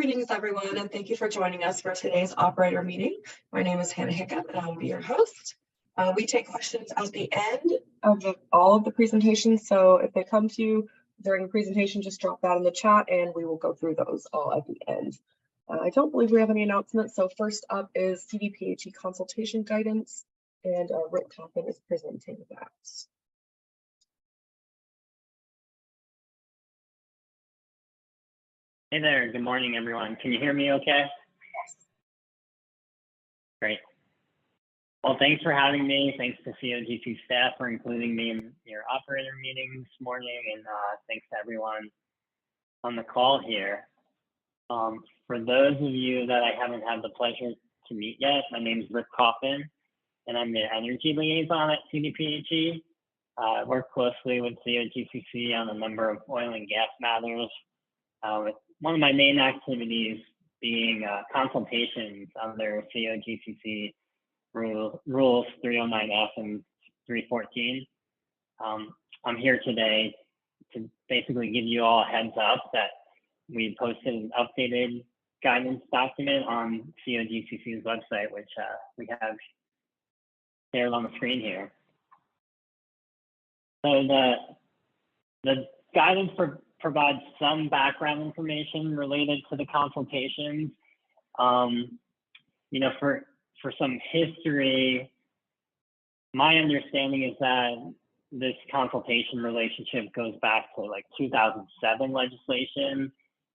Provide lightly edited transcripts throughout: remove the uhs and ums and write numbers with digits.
Greetings, everyone, and thank you for joining us for today's operator meeting. My name is Hannah Hiccup, and I will be your host. We take questions at the end of all of the presentations, so if they come to you during the presentation, just drop that in the chat, and we will go through those all at the end. I don't believe we have any announcements, so first up is CDPHE consultation guidance, and Rick Coffin is presenting that. Hey there, good morning, everyone. Can you hear me okay? Yes. Great. Well, thanks for having me. Thanks to COGCC staff for including me in your operator meeting this morning, and thanks to everyone on the call here. For those of you that I haven't had the pleasure to meet yet, my name is Rick Coffin, and I'm the energy liaison at CDPHE. I work closely with COGCC on a number of oil and gas matters, with one of my main activities being consultations under COGCC rules 309F and 314. I'm here today to basically give you all a heads up that we posted an updated guidance document on COGCC's website, which we have shared on the screen here. So the guidance provides some background information related to the consultations. You know, for some history, my understanding is that this consultation relationship goes back to like 2007 legislation,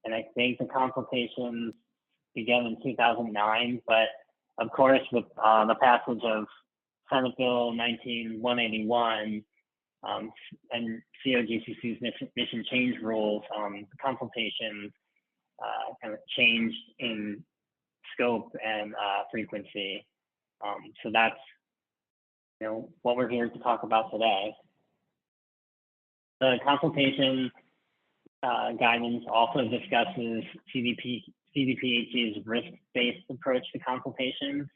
and I think the consultations began in 2009. But of course, with the passage of Senate Bill 181, and COGCC's mission change rules, the consultations kind of changed in scope and frequency. So that's, you know, what we're here to talk about today. The consultation guidance also discusses CDPHE's risk-based approach to consultations,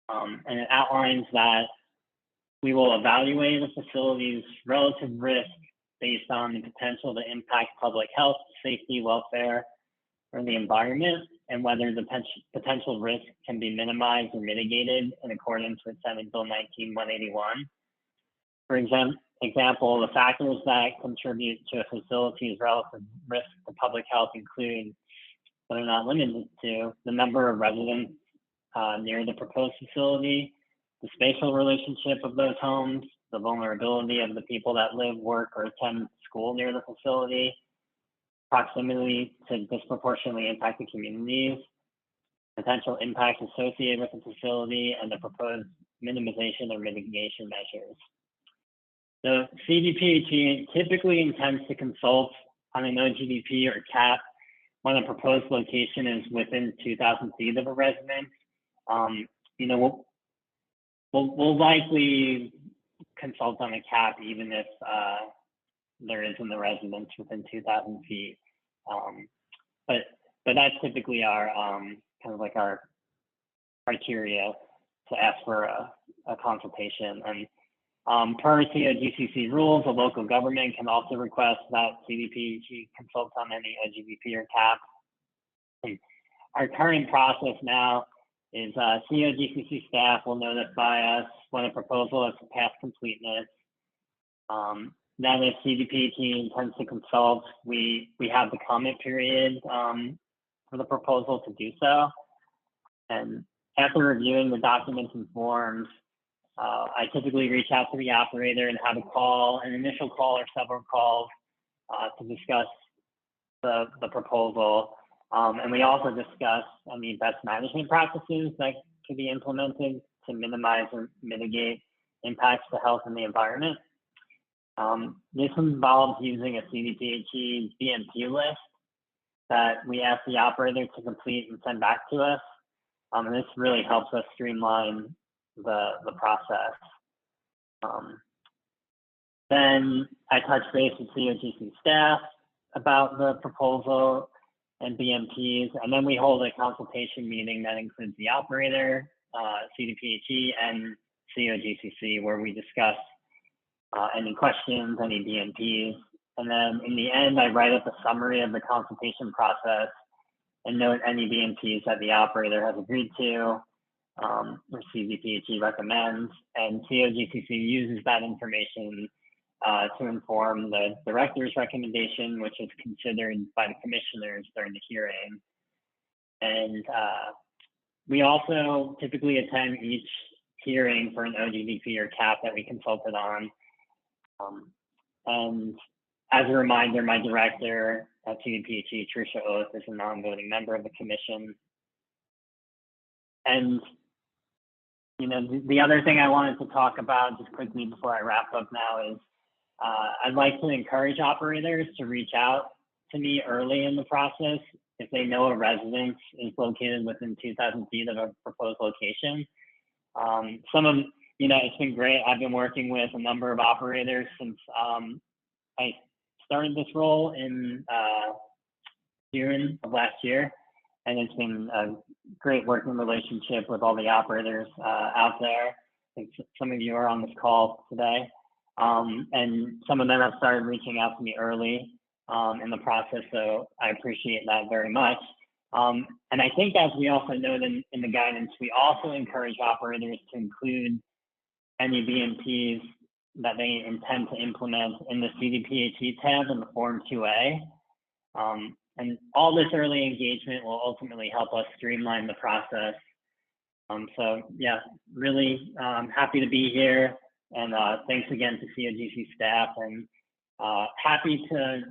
and it outlines that we will evaluate a facility's relative risk based on the potential to impact public health, safety, welfare, or the environment, and whether the potential risk can be minimized or mitigated in accordance with Senate Bill 181. For example, the factors that contribute to a facility's relative risk to public health include, but are not limited to, the number of residents near the proposed facility, the spatial relationship of those homes, the vulnerability of the people that live, work, or attend school near the facility, proximity to disproportionately impacted communities, potential impacts associated with the facility, and the proposed minimization or mitigation measures. The CDPHE typically intends to consult on an OGDP or CAP when a proposed location is within 2,000 feet of a residence. You know, we'll likely consult on a CAP even if there isn't a residence within 2,000 feet. But that's typically our kind of like our criteria to ask for a consultation. And per COGCC rules, a local government can also request that CDPHE consults on any OGDP or CAP. And our current process now is COGCC staff will notify us when a proposal has passed completeness. Then if CDPHE intends to consult, we have the comment period for the proposal to do so. And after reviewing the documents and forms, I typically reach out to the operator and have an initial call or several calls to discuss the proposal. And we also discuss any best management practices that could be implemented to minimize or mitigate impacts to health and the environment. This involves using a CDPHE BMP list that we ask the operator to complete and send back to us. And this really helps us streamline the process. Then I touch base with COGCC staff about the proposal and BMPs, and then we hold a consultation meeting that includes the operator, CDPHE, and COGCC, where we discuss any questions, any BMPs. And then in the end, I write up a summary of the consultation process and note any BMPs that the operator has agreed to or COGCC recommends, and COGCC uses that information to inform the director's recommendation, which is considered by the commissioners during the hearing. And we also typically attend each hearing for an OGDP or CAP that we consulted on. And as a reminder, my director at CDPHE, Tricia Oath, is a non-voting member of the commission. And the other thing I wanted to talk about just quickly before I wrap up now is I'd like to encourage operators to reach out to me early in the process if they know a residence is located within 2,000 feet of a proposed location. It's been great. I've been working with a number of operators since I started this role in June of last year, and it's been a great working relationship with all the operators out there. I think some of you are on this call today, and some of them have started reaching out to me early in the process, so I appreciate that very much. And I think, as we also note in the guidance, we also encourage operators to include any BMPs that they intend to implement in the CDPHE tab in the Form 2A. And all this early engagement will ultimately help us streamline the process. So yeah, really happy to be here, and thanks again to COGC staff, and happy to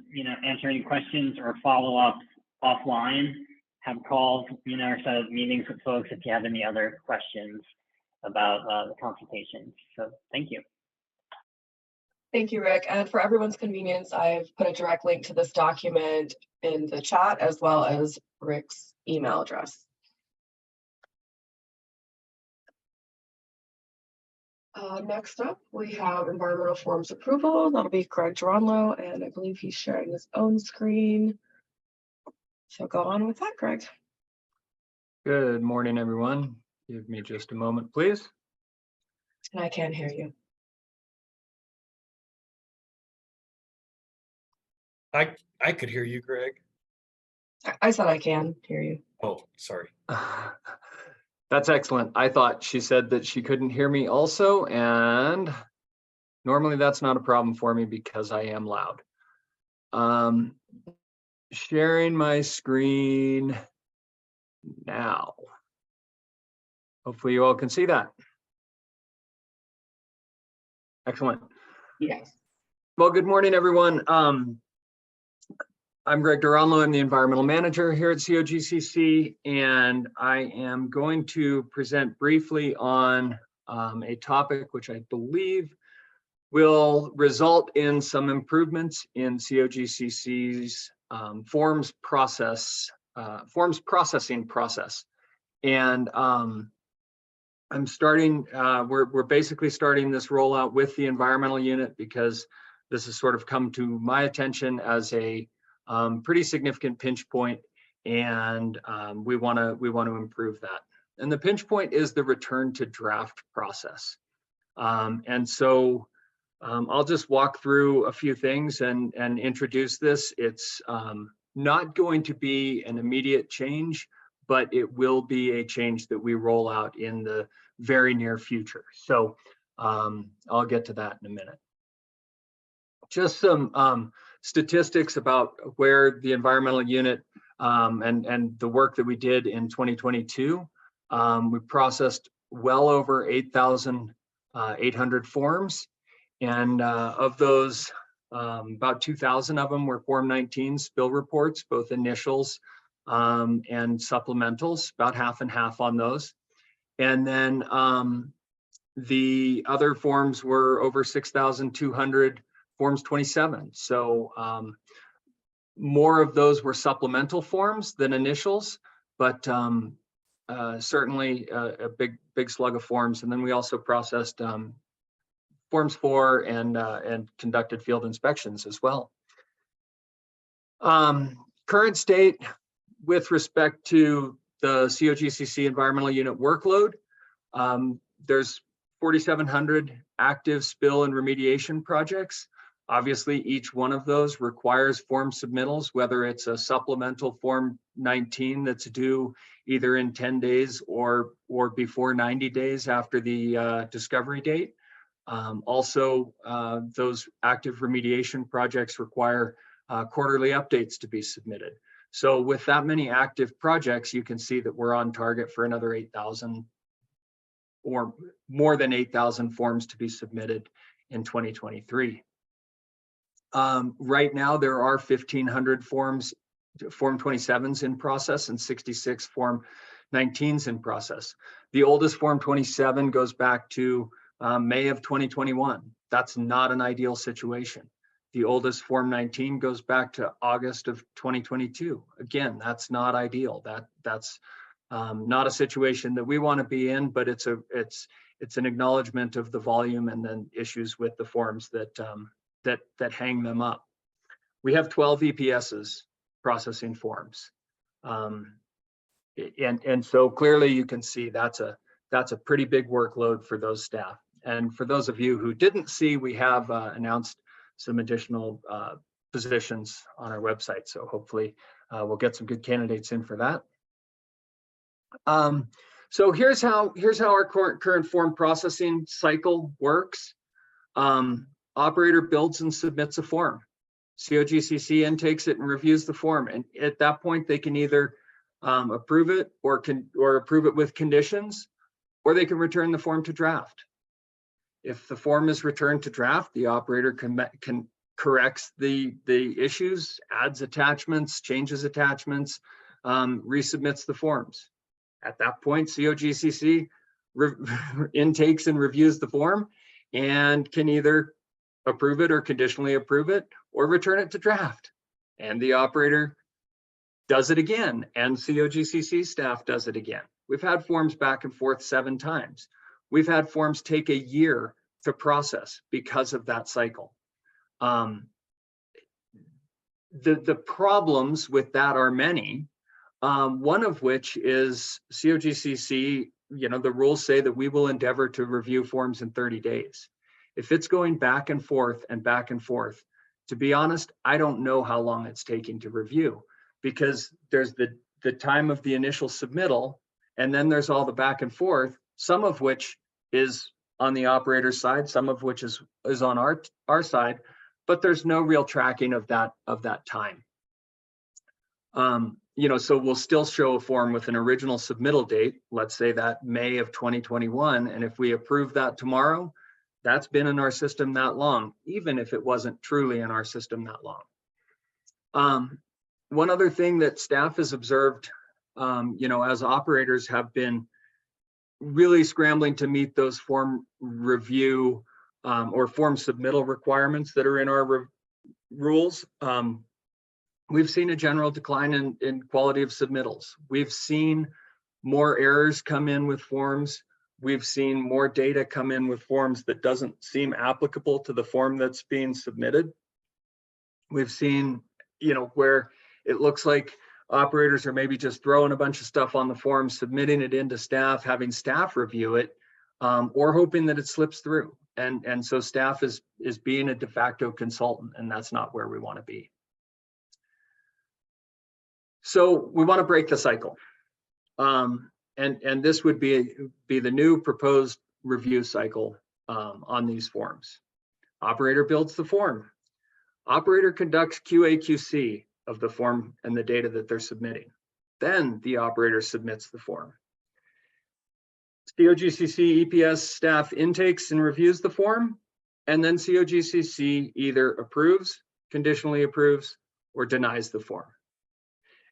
answer any questions or follow up offline, have calls, or set up meetings with folks if you have any other questions about the consultation. So thank you. Thank you, Rick. And for everyone's convenience, I've put a direct link to this document in the chat, as well as Rick's email address. Next up, we have environmental forms approval. That'll be Greg Geronlo, and I believe he's sharing his own screen. So go on with that, Greg. Good morning, everyone. Give me just a moment, please. And I can't hear you. I could hear you, Greg. I said I can hear you. Oh, sorry. That's excellent. I thought she said that she couldn't hear me also, and normally that's not a problem for me because I am loud. Sharing my screen now. Hopefully you all can see that. Excellent. Yes. Well, good morning, everyone. I'm Greg Geronlo. I'm the environmental manager here at COGCC, and I am going to present briefly on a topic which I believe will result in some improvements in COGCC's forms processing process. And I'm starting, we're basically starting this rollout with the environmental unit because this has sort of come to my attention as a pretty significant pinch point, and we want to improve that. And the pinch point is the return to draft process. And so I'll just walk through a few things and introduce this. It's not going to be an immediate change, but it will be a change that we roll out in the very near future. So I'll get to that in a minute. Just some statistics about where the environmental unit and the work that we did in 2022. We processed well over 8,800 forms, and of those, about 2,000 of them were Form 19 spill reports, both initials and supplementals, about half and half on those. And then the other forms were over 6,200 Forms 27. So more of those were supplemental forms than initials, but certainly a big slug of forms. And then we also processed Forms 4 and conducted field inspections as well. Current state with respect to the COGCC environmental unit workload, there's 4,700 active spill and remediation projects. Obviously, each one of those requires form submittals, whether it's a supplemental Form 19 that's due either in 10 days or before 90 days after the discovery date. Also, those active remediation projects require quarterly updates to be submitted. So with that many active projects, you can see that we're on target for another 8,000 or more than 8,000 forms to be submitted in 2023. Right now, there are 1,500 Form 27s in process and 66 Form 19s in process. The oldest Form 27 goes back to May of 2021. That's not an ideal situation. The oldest Form 19 goes back to August of 2022. Again, that's not ideal. That's not a situation that we want to be in, but it's an acknowledgement of the volume and then issues with the forms that hang them up. We have 12 EPSs processing forms. And so clearly you can see that's a pretty big workload for those staff. And for those of you who didn't see, we have announced some additional positions on our website. So hopefully we'll get some good candidates in for that. So here's how our current form processing cycle works. Operator builds and submits a form. COGCC intakes it and reviews the form. And at that point, they can either approve it or approve it with conditions, or they can return the form to draft. If the form is returned to draft, the operator can corrects the issues, adds attachments, changes attachments, resubmits the forms. At that point, COGCC intakes and reviews the form and can either approve it or conditionally approve it or return it to draft. And the operator does it again, and COGCC staff does it again. We've had forms back and forth 7 times. We've had forms take a year to process because of that cycle. The problems with that are many. One of which is COGCC, the rules say that we will endeavor to review forms in 30 days. If it's going back and forth, to be honest, I don't know how long it's taking to review, because there's the time of the initial submittal, and then there's all the back and forth, some of which is on the operator's side, some of which is on our side, but there's no real tracking of that time. So we'll still show a form with an original submittal date, let's say that May of 2021, and if we approve that tomorrow, that's been in our system that long, even if it wasn't truly in our system that long. One other thing that staff has observed, as operators have been really scrambling to meet those form review or form submittal requirements that are in our rules. We've seen a general decline in quality of submittals. We've seen more errors come in with forms. We've seen more data come in with forms that doesn't seem applicable to the form that's being submitted. We've seen, where it looks like operators are maybe just throwing a bunch of stuff on the form, submitting it into staff, having staff review it, or hoping that it slips through. And so staff is being a de facto consultant, and that's not where we want to be. So we want to break the cycle. And this would be the new proposed review cycle on these forms. Operator builds the form. Operator conducts QA/QC of the form and the data that they're submitting. Then the operator submits the form. COGCC EPS staff intakes and reviews the form, and then COGCC either approves, conditionally approves, or denies the form.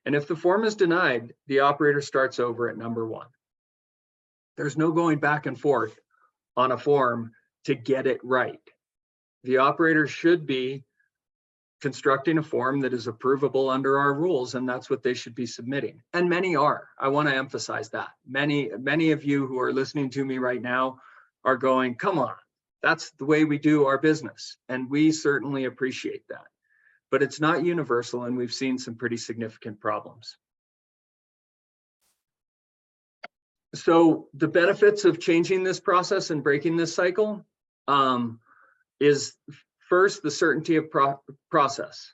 And if the form is denied, the operator starts over at number 1. There's no going back and forth on a form to get it right. The operator should be constructing a form that is approvable under our rules, and that's what they should be submitting. And many are. I want to emphasize that. Many of you who are listening to me right now are going, come on, that's the way we do our business. And we certainly appreciate that. But it's not universal, and we've seen some pretty significant problems. So the benefits of changing this process and breaking this cycle is first, the certainty of process.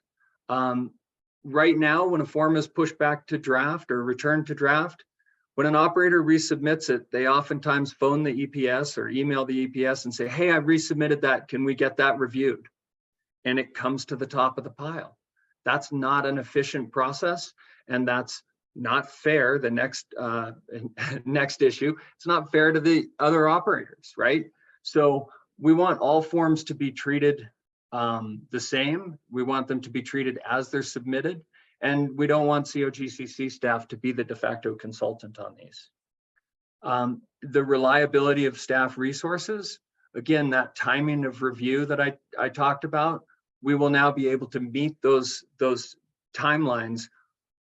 Right now, when a form is pushed back to draft or returned to draft, when an operator resubmits it, they oftentimes phone the EPS or email the EPS and say, hey, I resubmitted that. Can we get that reviewed? And it comes to the top of the pile. That's not an efficient process, and that's not fair. The next issue, it's not fair to the other operators, right? So we want all forms to be treated the same. We want them to be treated as they're submitted, and we don't want COGCC staff to be the de facto consultant on these. The reliability of staff resources, again, that timing of review that I talked about, we will now be able to meet those timelines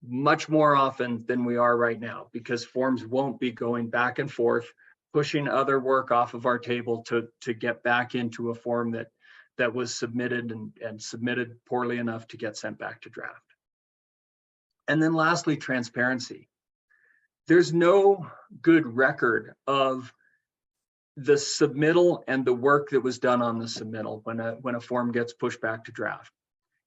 much more often than we are right now, because forms won't be going back and forth, pushing other work off of our table to get back into a form that was submitted and submitted poorly enough to get sent back to draft. And then lastly, transparency. There's no good record of the submittal and the work that was done on the submittal when a form gets pushed back to draft.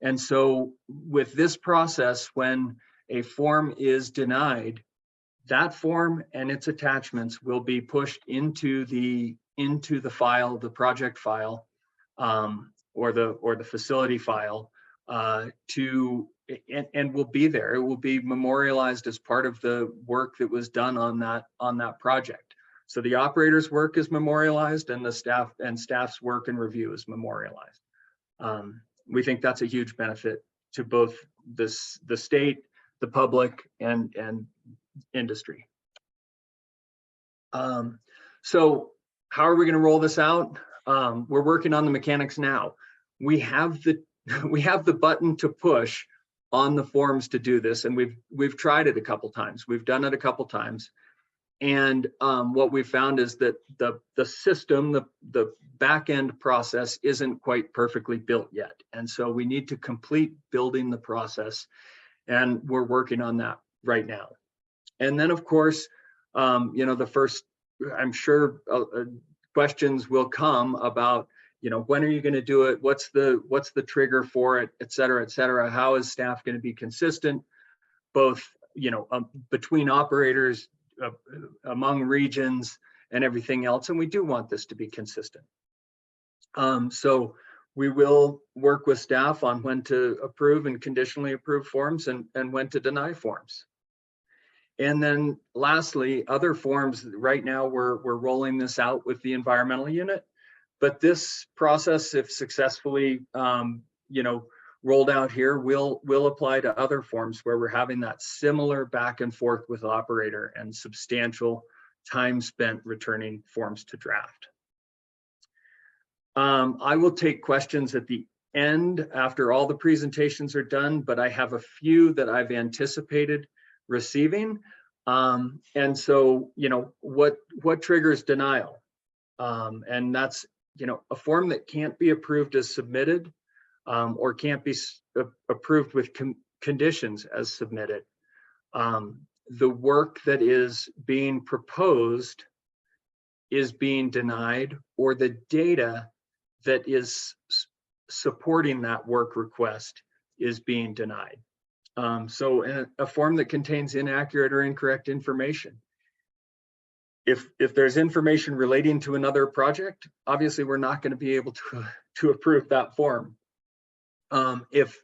And so with this process, when a form is denied, that form and its attachments will be pushed into the file, the project file, or the facility file, and will be there. It will be memorialized as part of the work that was done on that project. So the operator's work is memorialized, and the staff's work and review is memorialized. We think that's a huge benefit to both the state, the public, and industry. So how are we going to roll this out? We're working on the mechanics now. We have the button to push on the forms to do this, and we've tried it a couple times. We've done it a couple times. And what we found is that the system, the back end process isn't quite perfectly built yet. And so we need to complete building the process. And we're working on that right now. And then, of course, the first, I'm sure questions will come about, when are you going to do it? What's the trigger for it, et cetera, et cetera? How is staff going to be consistent, both, between operators, among regions, and everything else? And we do want this to be consistent. So we will work with staff on when to approve and conditionally approve forms and when to deny forms. And then lastly, other forms. Right now we're rolling this out with the environmental unit, but this process, if successfully rolled out here, will apply to other forms where we're having that similar back and forth with operator and substantial time spent returning forms to draft. I will take questions at the end after all the presentations are done, but I have a few that I've anticipated receiving. And so, what triggers denial? And that's, a form that can't be approved as submitted, or can't be approved with conditions as submitted. The work that is being proposed is being denied, or the data that is supporting that work request is being denied. So a form that contains inaccurate or incorrect information. If there's information relating to another project, obviously we're not going to be able to approve that form. If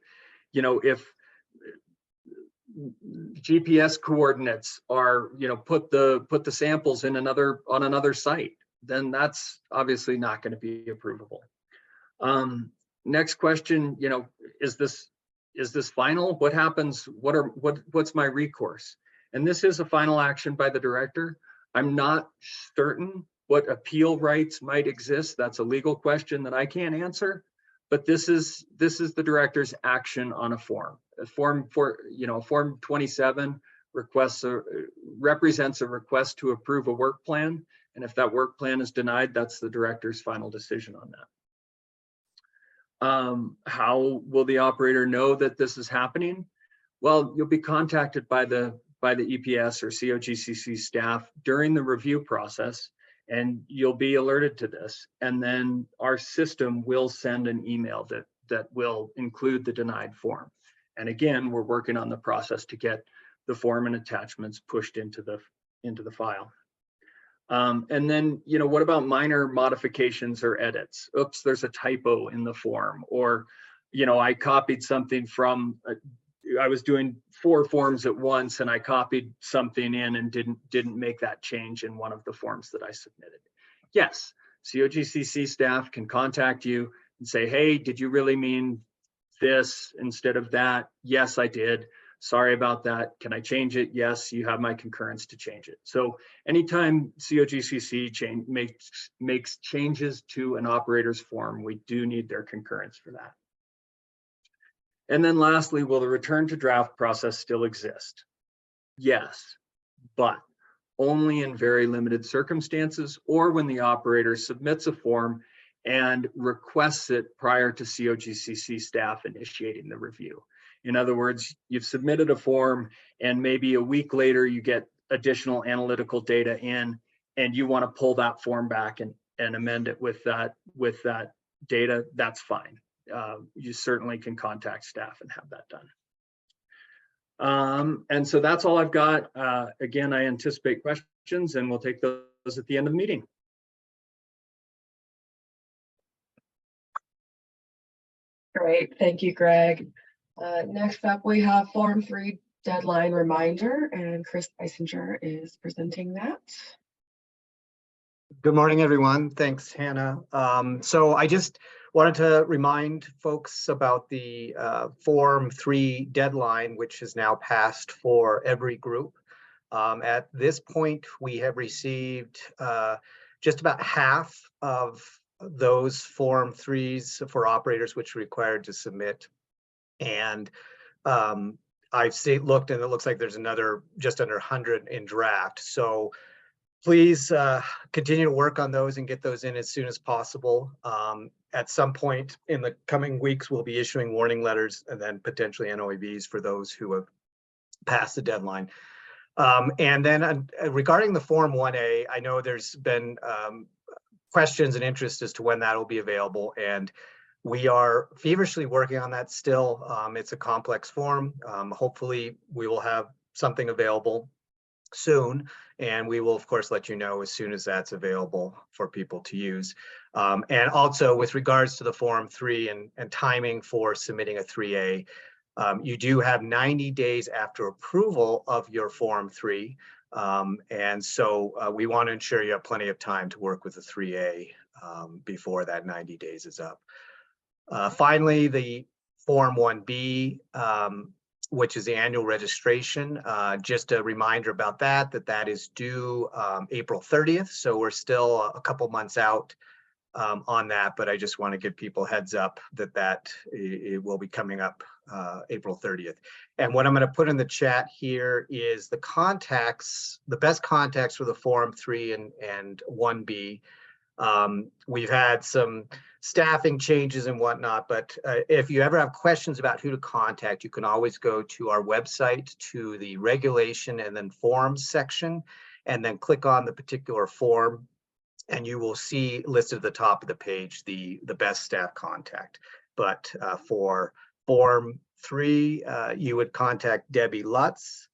GPS coordinates are, put the samples in on another site, then that's obviously not going to be approvable. Next question, is this final? What happens? What's my recourse? And this is a final action by the director. I'm not certain what appeal rights might exist. That's a legal question that I can't answer. But this is the director's action on a form. Form 27 represents a request to approve a work plan, and if that work plan is denied, that's the director's final decision on that. How will the operator know that this is happening? Well, you'll be contacted by the EPS or COGCC staff during the review process, and you'll be alerted to this. And then our system will send an email that will include the denied form. And again, we're working on the process to get the form and attachments pushed into the file. And then, what about minor modifications or edits? Oops, there's a typo in the form, or, I copied something from, I was doing 4 forms at once and I copied something in and didn't make that change in one of the forms that I submitted. Yes, COGCC staff can contact you and say, hey, did you really mean this instead of that? Yes, I did. Sorry about that. Can I change it? Yes, you have my concurrence to change it. So anytime COGCC makes changes to an operator's form, we do need their concurrence for that. And then lastly, will the return to draft process still exist? Yes, but only in very limited circumstances, or when the operator submits a form and requests it prior to COGCC staff initiating the review. In other words, you've submitted a form and maybe a week later you get additional analytical data in and you want to pull that form back and amend it with that data, that's fine. You certainly can contact staff and have that done. And so that's all I've got. Again, I anticipate questions and we'll take those at the end of the meeting. Great, thank you, Greg. Next up, we have Form 3 deadline reminder, and Chris Eisinger is presenting that. Good morning, everyone. Thanks, Hannah. So I just wanted to remind folks about the Form 3 deadline, which is now passed for every group. At this point, we have received just about half of those Form 3s for operators, which are required to submit. And I've looked, and it looks like there's another just under 100 in draft. So please continue to work on those and get those in as soon as possible. At some point in the coming weeks, we'll be issuing warning letters and then potentially NOAVs for those who have passed the deadline. And then regarding the Form 1A, I know there's been questions and interest as to when that will be available, and we are feverishly working on that still. It's a complex form. Hopefully we will have something available soon, and we will of course let you know as soon as that's available for people to use. And also with regards to the Form 3 and timing for submitting a 3A, you do have 90 days after approval of your Form 3. And so we want to ensure you have plenty of time to work with the 3A before that 90 days is up. Finally, the Form 1B, which is the annual registration. Just a reminder about that is due April 30th. So we're still a couple months out on that, but I just want to give people heads up that it will be coming up April 30th. And what I'm going to put in the chat here is the contacts, the best contacts for the Form 3 and 1B. We've had some staffing changes and whatnot, but if you ever have questions about who to contact, you can always go to our website, to the regulation and then forms section, and then click on the particular form, and you will see listed at the top of the page the best staff contact. But for Form 3, you would contact Debbie Lutz,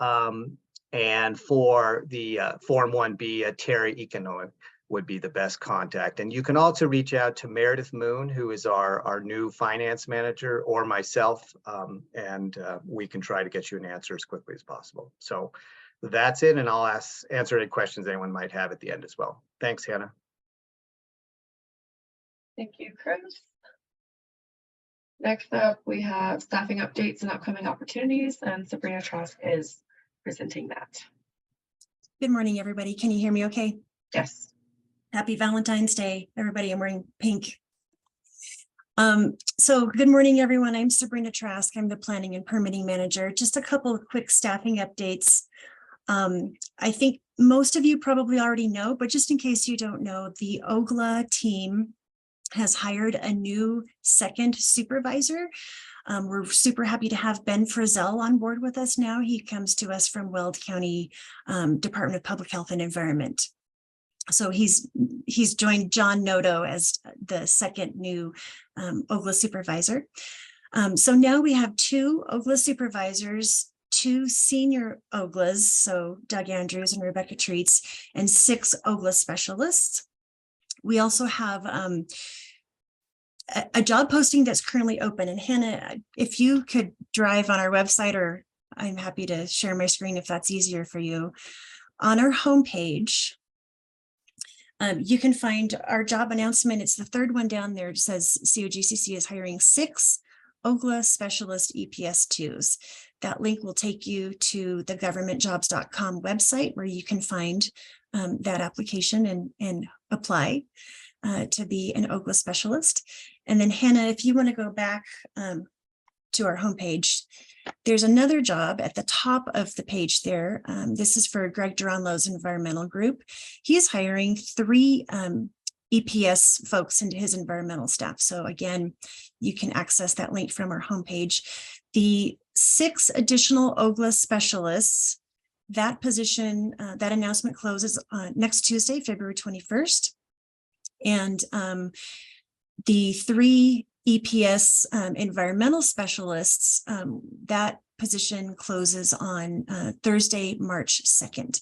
and for the Form 1B, Terry Economic would be the best contact. And you can also reach out to Meredith Moon, who is our new finance manager, or myself, and we can try to get you an answer as quickly as possible. So that's it, and I'll answer any questions anyone might have at the end as well. Thanks, Hannah. Thank you, Chris. Next up, we have staffing updates and upcoming opportunities, and Sabrina Trask is presenting that. Good morning, everybody. Can you hear me okay? Yes. Happy Valentine's Day, everybody. I'm wearing pink. So good morning, everyone. I'm Sabrina Trask. I'm the Planning and Permitting Manager. Just a couple of quick staffing updates. I think most of you probably already know, but just in case you don't know, the OGLA team has hired a new second supervisor. We're super happy to have Ben Frizzell on board with us now. He comes to us from Weld County Department of Public Health and Environment. So he's joined John Noto as the second new OGLA supervisor. So now we have 2 OGLA supervisors, 2 senior OGLAs, so Doug Andrews and Rebecca Treats, and 6 OGLA specialists. We also have a job posting that's currently open. And Hannah, if you could drive on our website, or I'm happy to share my screen if that's easier for you. On our homepage, you can find our job announcement. It's the 3rd one down there. It says COGCC is hiring 6 OGLA specialist EPS2s. That link will take you to the governmentjobs.com website where you can find that application and apply to be an OGLA specialist. And then Hannah, if you want to go back to our homepage, there's another job at the top of the page there. This is for Greg Duranlo's environmental group. He is hiring 3 EPS folks into his environmental staff. So again, you can access that link from our homepage. The 6 additional OGLA specialists, that position, that announcement closes next Tuesday, February 21st. And the 3 EPS environmental specialists, that position closes on Thursday, March 2nd.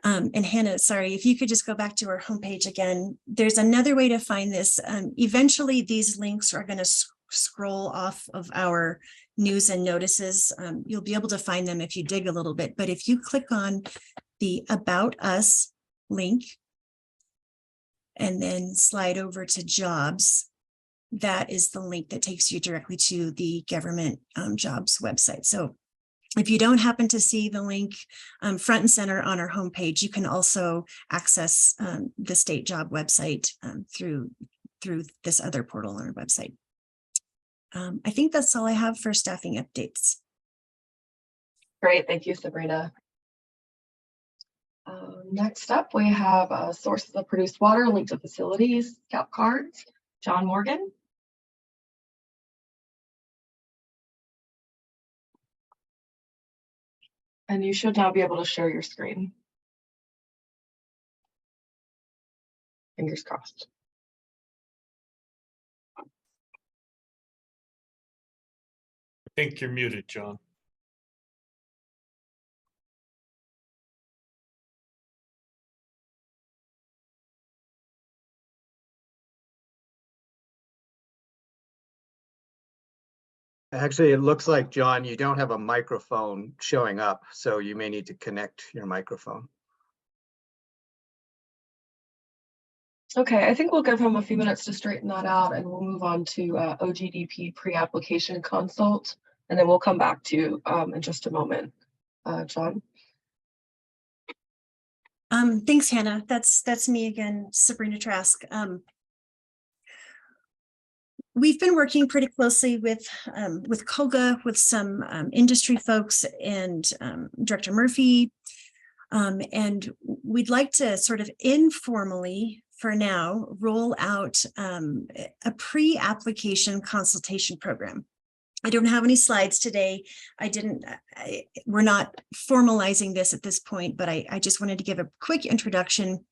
And Hannah, sorry, if you could just go back to our homepage again, there's another way to find this. Eventually, these links are going to scroll off of our news and notices. You'll be able to find them if you dig a little bit. But if you click on the About Us link and then slide over to Jobs, that is the link that takes you directly to the government jobs website. So if you don't happen to see the link front and center on our homepage, you can also access the state job website through this other portal on our website. I think that's all I have for staffing updates. Great, thank you, Sabrina. Next up, we have sources of produced water, link to facilities, scout cards. John Morgan. And you should now be able to share your screen. Fingers crossed. I think you're muted, John. Actually, it looks like, John, you don't have a microphone showing up, so you may need to connect your microphone. Okay, I think we'll give him a few minutes to straighten that out, and we'll move on to OGDP pre-application consult, and then we'll come back to you in just a moment. John. Thanks, Hannah. That's me again, Sabrina Trask. We've been working pretty closely with COGA, with some industry folks and Director Murphy, and we'd like to sort of informally, for now, roll out a pre-application consultation program. I don't have any slides today. We're not formalizing this at this point, but I just wanted to give a quick introduction.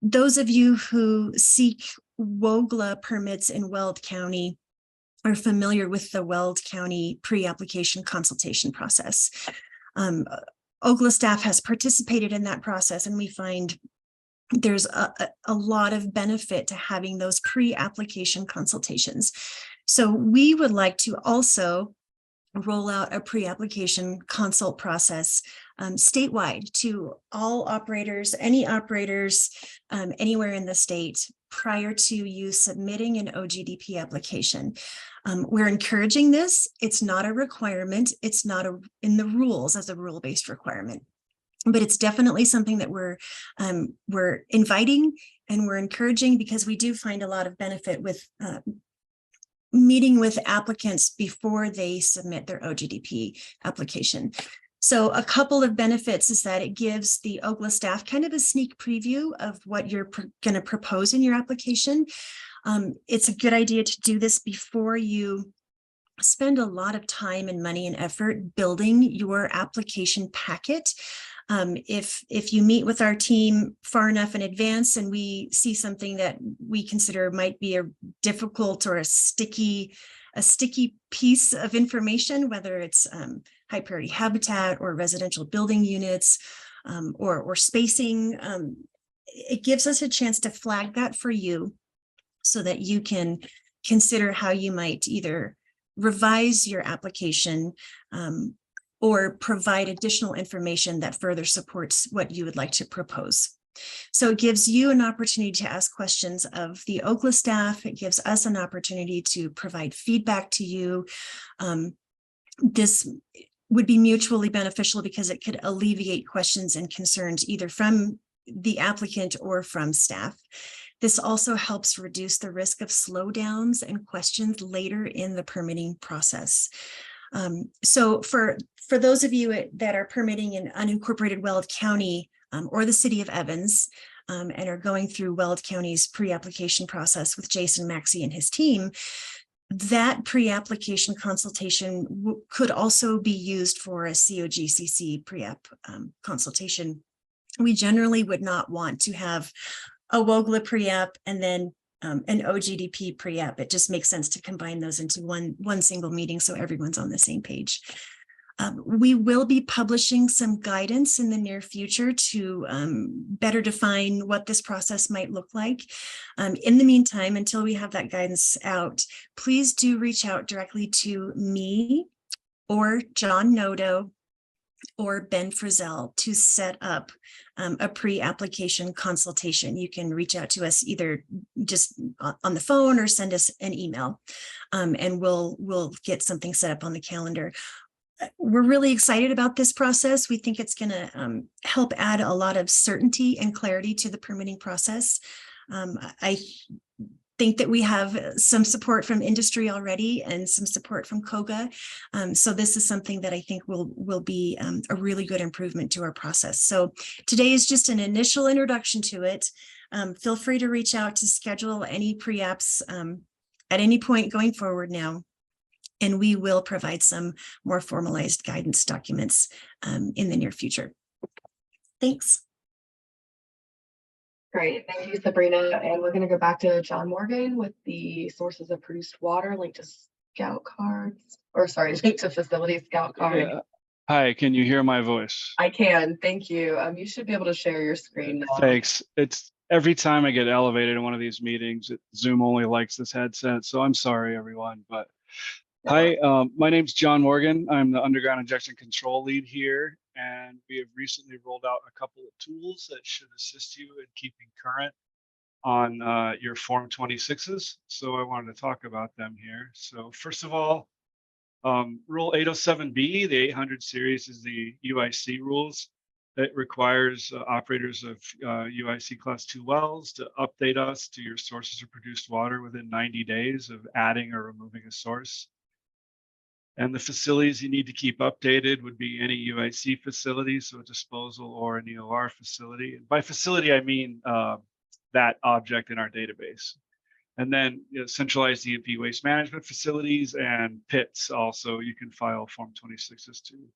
Those of you who seek WOGLA permits in Weld County are familiar with the Weld County pre-application consultation process. OGLA staff has participated in that process, and we find there's a lot of benefit to having those pre-application consultations. So we would like to also roll out a pre-application consult process statewide to all operators, any operators anywhere in the state prior to you submitting an OGDP application. We're encouraging this. It's not a requirement. It's not in the rules as a rule-based requirement, but it's definitely something that we're inviting and we're encouraging, because we do find a lot of benefit with meeting with applicants before they submit their OGDP application. So a couple of benefits is that it gives the OGLA staff kind of a sneak preview of what you're going to propose in your application. It's a good idea to do this before you spend a lot of time and money and effort building your application packet. If you meet with our team far enough in advance and we see something that we consider might be a difficult or a sticky piece of information, whether it's high priority habitat or residential building units, or spacing, it gives us a chance to flag that for you so that you can consider how you might either revise your application or provide additional information that further supports what you would like to propose. So it gives you an opportunity to ask questions of the OGLA staff. It gives us an opportunity to provide feedback to you. This would be mutually beneficial because it could alleviate questions and concerns either from the applicant or from staff. This also helps reduce the risk of slowdowns and questions later in the permitting process. So for those of you that are permitting in unincorporated Weld County or the city of Evans and are going through Weld County's pre-application process with Jason Maxey and his team, that pre-application consultation could also be used for a COGCC pre-app consultation. We generally would not want to have a WOGLA pre-app and then an OGDP pre-app. It just makes sense to combine those into one single meeting so everyone's on the same page. We will be publishing some guidance in the near future to better define what this process might look like. In the meantime, until we have that guidance out, please do reach out directly to me or John Noto or Ben Frizzell to set up a pre-application consultation. You can reach out to us either just on the phone or send us an email, and we'll get something set up on the calendar. We're really excited about this process. We think it's going to help add a lot of certainty and clarity to the permitting process. I think that we have some support from industry already and some support from COGA. So this is something that I think will be a really good improvement to our process. So today is just an initial introduction to it. Feel free to reach out to schedule any pre-apps at any point going forward now. And we will provide some more formalized guidance documents in the near future. Thanks. Great, thank you, Sabrina. And we're going to go back to John Morgan with the sources of produced water linked to scout cards, or sorry, linked to facility scout card. Yeah. Hi, can you hear my voice? I can, thank you. You should be able to share your screen now. Thanks. It's every time I get elevated in one of these meetings, Zoom only likes this headset. So I'm sorry, everyone, but hi, my name's John Morgan. I'm the underground injection control lead here, and we have recently rolled out a couple of tools that should assist you in keeping current on your Form 26s. So I wanted to talk about them here. So first of all, Rule 807B, the 800 series, is the UIC rules. It requires operators of UIC Class 2 wells to update us to your sources of produced water within 90 days of adding or removing a source. And the facilities you need to keep updated would be any UIC facility, so a disposal or an EOR facility. And by facility, I mean that object in our database. And then centralized E&P waste management facilities and pits also, you can file Form 26s too.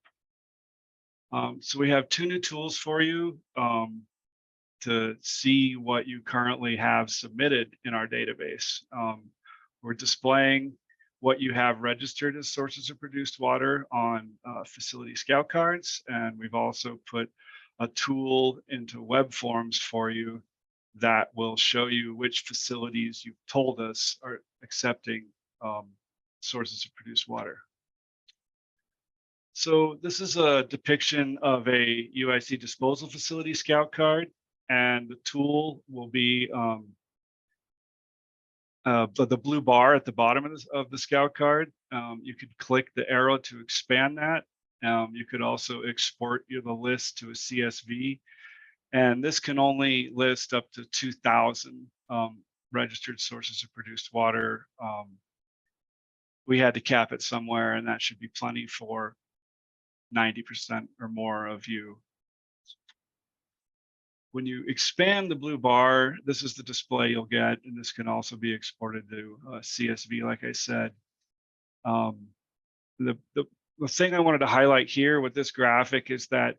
So we have two new tools for you to see what you currently have submitted in our database. We're displaying what you have registered as sources of produced water on facility scout cards. And we've also put a tool into web forms for you that will show you which facilities you've told us are accepting sources of produced water. So this is a depiction of a UIC disposal facility scout card, and the tool will be the blue bar at the bottom of the scout card. You could click the arrow to expand that. You could also export the list to a CSV, and this can only list up to 2,000 registered sources of produced water. We had to cap it somewhere, and that should be plenty for 90% or more of you. When you expand the blue bar, this is the display you'll get, and this can also be exported to CSV, like I said. The thing I wanted to highlight here with this graphic is that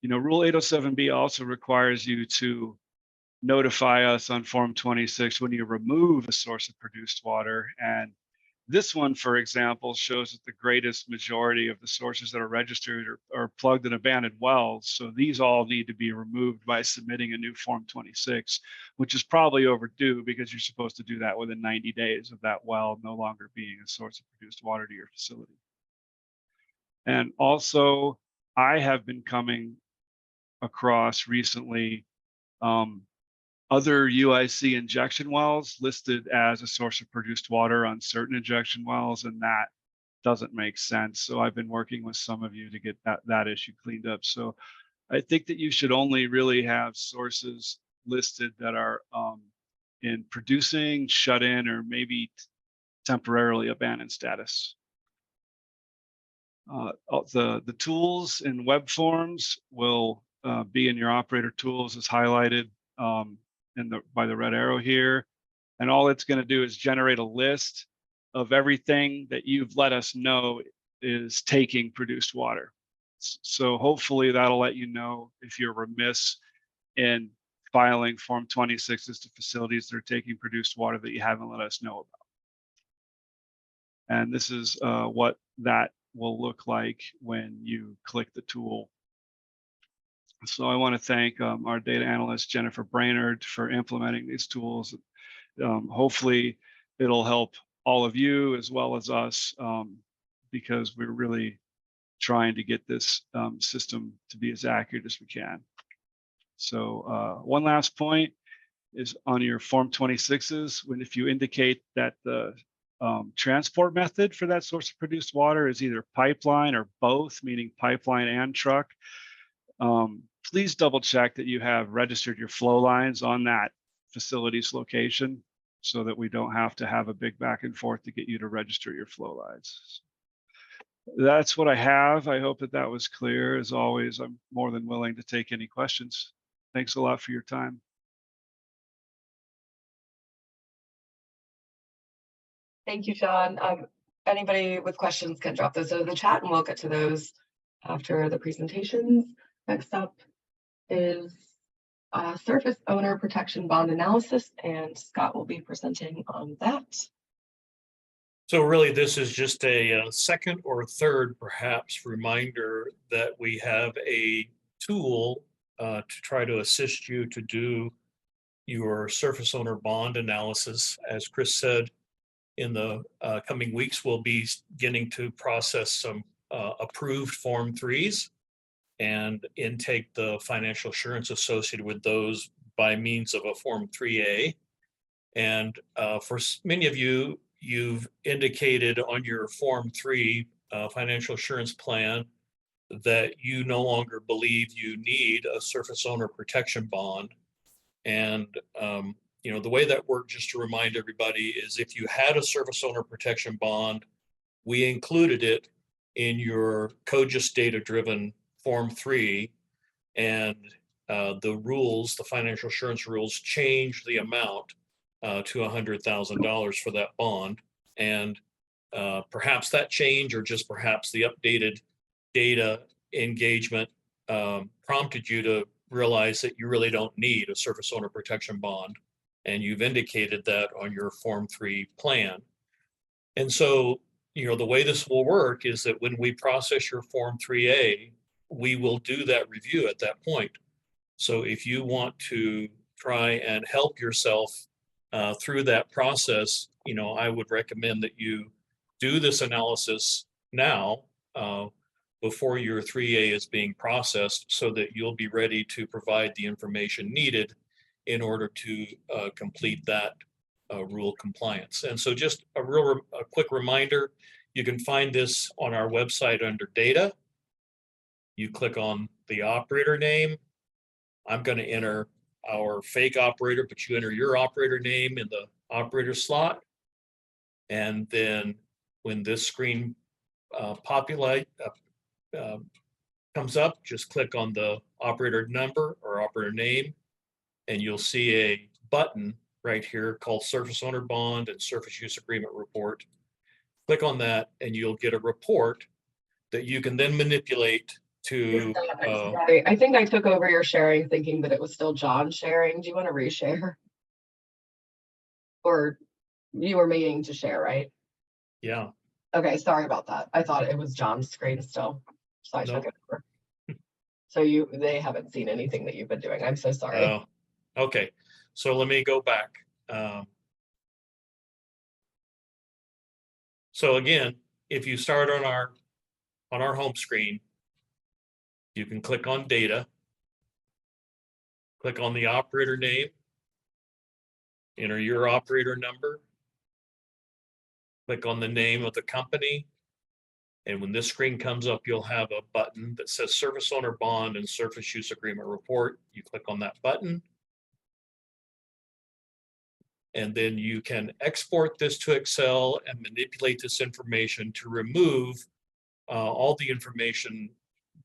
Rule 807B also requires you to notify us on Form 26 when you remove a source of produced water. And this one, for example, shows that the greatest majority of the sources that are registered are plugged and abandoned wells. So these all need to be removed by submitting a new Form 26, which is probably overdue because you're supposed to do that within 90 days of that well no longer being a source of produced water to your facility. And also, I have been coming across recently other UIC injection wells listed as a source of produced water on certain injection wells, and that doesn't make sense. So I've been working with some of you to get that issue cleaned up. So I think that you should only really have sources listed that are in producing, shut in, or maybe temporarily abandoned status. The tools in web forms will be in your operator tools as highlighted by the red arrow here. And all it's going to do is generate a list of everything that you've let us know is taking produced water. So hopefully that'll let you know if you're remiss in filing Form 26s to facilities that are taking produced water that you haven't let us know about. And this is what that will look like when you click the tool. So I want to thank our data analyst, Jennifer Brainerd, for implementing these tools. Hopefully it'll help all of you as well as us because we're really trying to get this system to be as accurate as we can. So one last point is on your Form 26s, if you indicate that the transport method for that source of produced water is either pipeline or both, meaning pipeline and truck, please double check that you have registered your flow lines on that facility's location so that we don't have to have a big back and forth to get you to register your flow lines. That's what I have. I hope that that was clear. As always, I'm more than willing to take any questions. Thanks a lot for your time. Thank you, John. Anybody with questions can drop those in the chat and we'll get to those after the presentations. Next up is surface owner protection bond analysis, and Scott will be presenting on that. So really, this is just a second or third, perhaps, reminder that we have a tool to try to assist you to do your surface owner bond analysis. As Chris said, in the coming weeks, we'll be beginning to process some approved Form 3s and intake the financial assurance associated with those by means of a Form 3A. And for many of you, you've indicated on your Form 3 financial assurance plan that you no longer believe you need a surface owner protection bond. And the way that worked, just to remind everybody, is if you had a surface owner protection bond, we included it in your COGCC data-driven Form 3, and the rules, the financial assurance rules, changed the amount to $100,000 for that bond. And perhaps that change, or just perhaps the updated data engagement, prompted you to realize that you really don't need a surface owner protection bond. And you've indicated that on your Form 3 plan. And so, the way this will work is that when we process your Form 3A, we will do that review at that point. So if you want to try and help yourself through that process, I would recommend that you do this analysis now before your 3A is being processed, so that you'll be ready to provide the information needed in order to complete that rule compliance. And so just a quick reminder, you can find this on our website under data. You click on the operator name. I'm going to enter our fake operator, but you enter your operator name in the operator slot. And then when this screen comes up, just click on the operator number or operator name, and you'll see a button right here called Surface Owner Bond and Surface Use Agreement Report. Click on that and you'll get a report that you can then manipulate to, Sorry, I think I took over your sharing thinking that it was still John sharing. Do you want to reshare? Or you were meaning to share, right? yeah, Okay, sorry about that. I thought it was John's screen still. So I took Nope. it over. So they haven't seen anything that you've been doing. I'm so sorry. oh, okay. So let me go back. So again, if you start on our home screen, you can click on data, click on the operator name, enter your operator number, click on the name of the company. And when this screen comes up, you'll have a button that says Service Owner Bond and Surface Use Agreement Report. You click on that button. And then you can export this to Excel and manipulate this information to remove all the information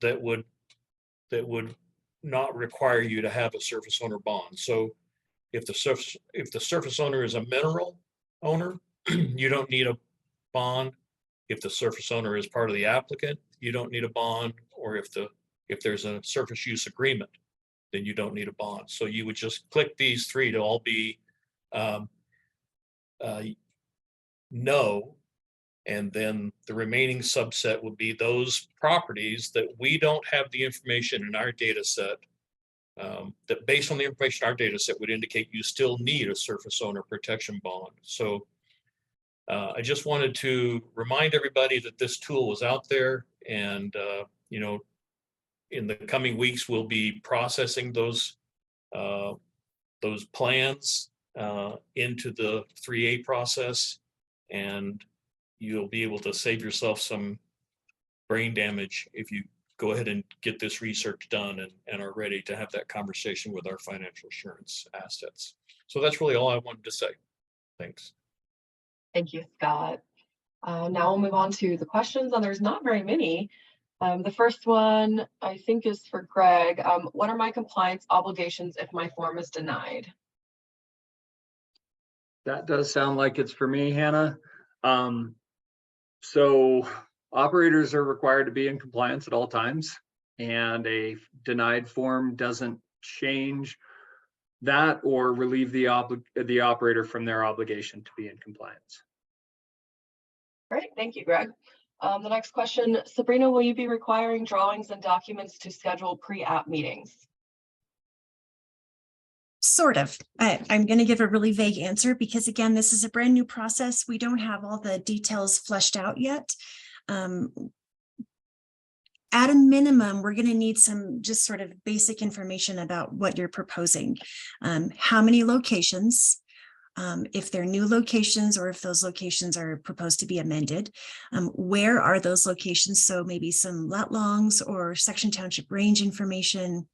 that would not require you to have a surface owner bond. So if the surface owner is a mineral owner, you don't need a bond. If the surface owner is part of the applicant, you don't need a bond. Or if there's a surface use agreement, then you don't need a bond. So you would just click these three to all be no, and then the remaining subset would be those properties that we don't have the information in our data set that based on the information in our data set would indicate you still need a surface owner protection bond. So I just wanted to remind everybody that this tool was out there, and you know, in the coming weeks we'll be processing those plans into the 3A process, and you'll be able to save yourself some brain damage if you go ahead and get this research done and are ready to have that conversation with our financial assurance assets. So that's really all I wanted to say. Thanks. Thank you, Scott. Now we'll move on to the questions, and there's not very many. The first one I think is for Greg. What are my compliance obligations if my form is denied? That does sound like it's for me, Hannah. So operators are required to be in compliance at all times, and a denied form doesn't change that or relieve the operator from their obligation to be in compliance. Great, thank you, Greg. The next question, Sabrina, will you be requiring drawings and documents to schedule pre-app meetings? Sort of. I'm going to give a really vague answer because, again, this is a brand new process. We don't have all the details fleshed out yet. At a minimum, we're going to need some just sort of basic information about what you're proposing. How many locations, if they're new locations or if those locations are proposed to be amended, where are those locations? So maybe some lot longs or section township range information,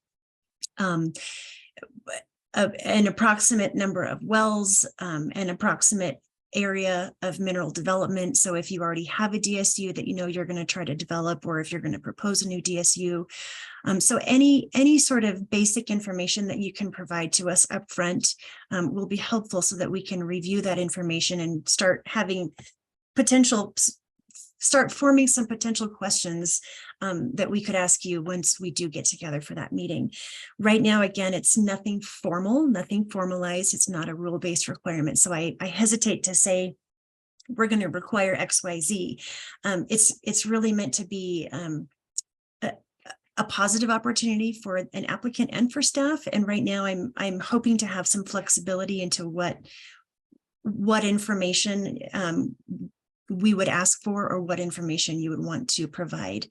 an approximate number of wells, an approximate area of mineral development. So if you already have a DSU that you know you're going to try to develop, or if you're going to propose a new DSU. So any sort of basic information that you can provide to us up front will be helpful so that we can review that information and start forming some potential questions that we could ask you once we do get together for that meeting. Right now, again, it's nothing formal, nothing formalized. It's not a rule-based requirement. So I hesitate to say we're going to require X, Y, Z. It's really meant to be a positive opportunity for an applicant and for staff. And right now, I'm hoping to have some flexibility into what information we would ask for, or what information you would want to provide.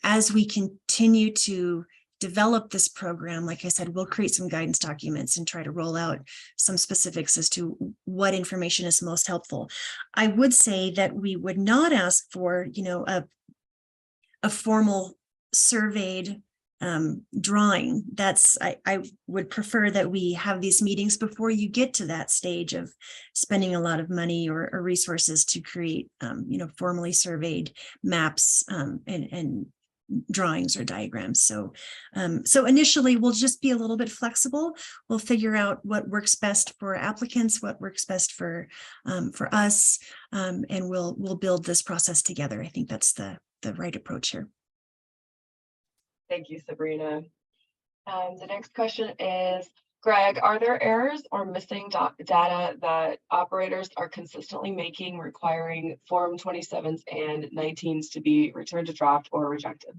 As we continue to develop this program, like I said, we'll create some guidance documents and try to roll out some specifics as to what information is most helpful. I would say that we would not ask for, a formal surveyed drawing. I would prefer that we have these meetings before you get to that stage of spending a lot of money or resources to create, formally surveyed maps and drawings or diagrams. So initially we'll just be a little bit flexible. We'll figure out what works best for applicants, what works best for us, and we'll build this process together. I think that's the right approach here. Thank you, Sabrina. The next question is, Greg, are there errors or missing data that operators are consistently making requiring Form 27s and 19s to be returned to draft or rejected?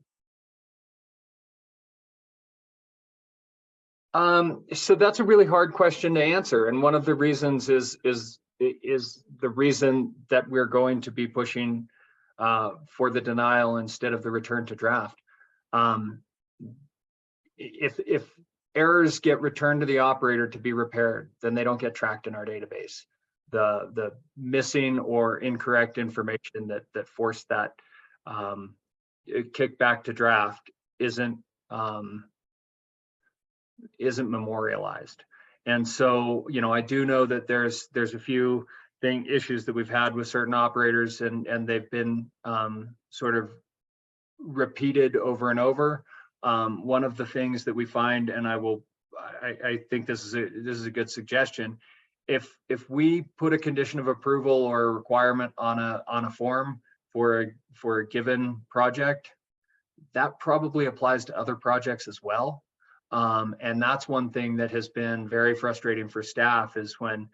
So that's a really hard question to answer. And one of the reasons is the reason that we're going to be pushing for the denial instead of the return to draft. If errors get returned to the operator to be repaired, then they don't get tracked in our database. The missing or incorrect information that forced that kickback to draft isn't memorialized. And so, you know, I do know that there's a few issues that we've had with certain operators, and they've been sort of repeated over and over. One of the things that we find, and I think this is a good suggestion. If we put a condition of approval or a requirement on a form for a given project, that probably applies to other projects as well. And that's one thing that has been very frustrating for staff, is when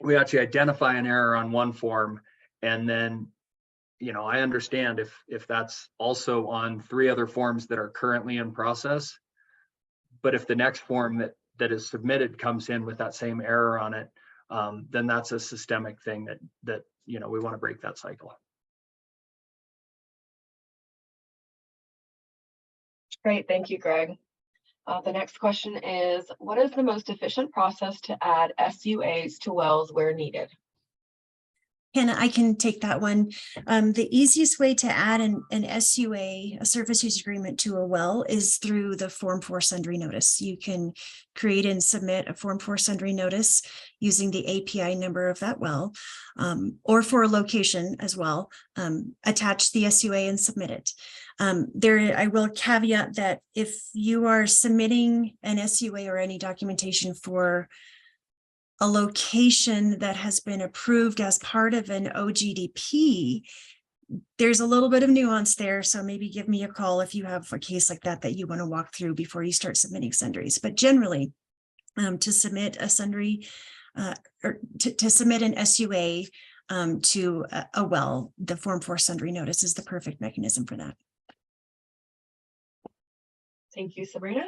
we actually identify an error on one form, and then, you know, I understand if that's also on 3 other forms that are currently in process, but if the next form that is submitted comes in with that same error on it, then that's a systemic thing that you know, we want to break that cycle. Great, thank you, Greg. The next question is, what is the most efficient process to add SUAs to wells where needed? Hannah, I can take that one. The easiest way to add an SUA, a surface use agreement, to a well is through the Form 4 sundry notice. You can create and submit a Form 4 sundry notice using the API number of that well, or for a location as well. Attach the SUA and submit it. I will caveat that if you are submitting an SUA or any documentation for a location that has been approved as part of an OGDP, there's a little bit of nuance there. So maybe give me a call if you have a case like that you want to walk through before you start submitting sundries. But generally, to submit a sundry or to submit an SUA to a well, the Form 4 sundry notice is the perfect mechanism for that. Thank you, Sabrina.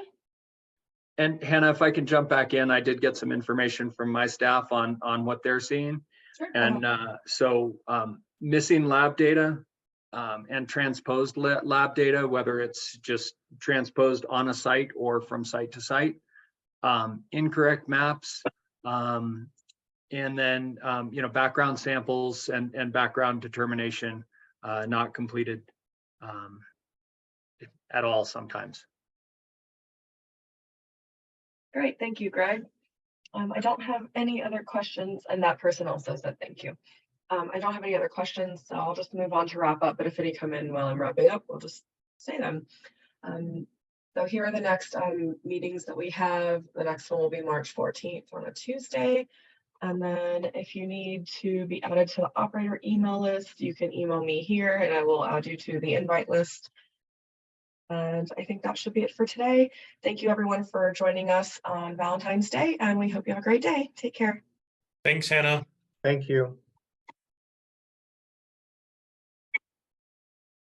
And Hannah, if I can jump back in, I did get some information from my staff on what they're seeing. Sure. And so missing lab data and transposed lab data, whether it's just transposed on a site or from site to site, incorrect maps, and then you know, background samples and background determination not completed at all sometimes. Great, thank you, Greg. I don't have any other questions, and that person also said thank you. I don't have any other questions, so I'll just move on to wrap up, but if any come in while I'm wrapping up, we'll just say them. So here are the next meetings that we have. The next one will be March 14th on a Tuesday. And then if you need to be added to the operator email list, you can email me here and I will add you to the invite list. And I think that should be it for today. Thank you everyone for joining us on Valentine's Day, and we hope you have a great day. Take care. Thanks, Hannah. Thank you.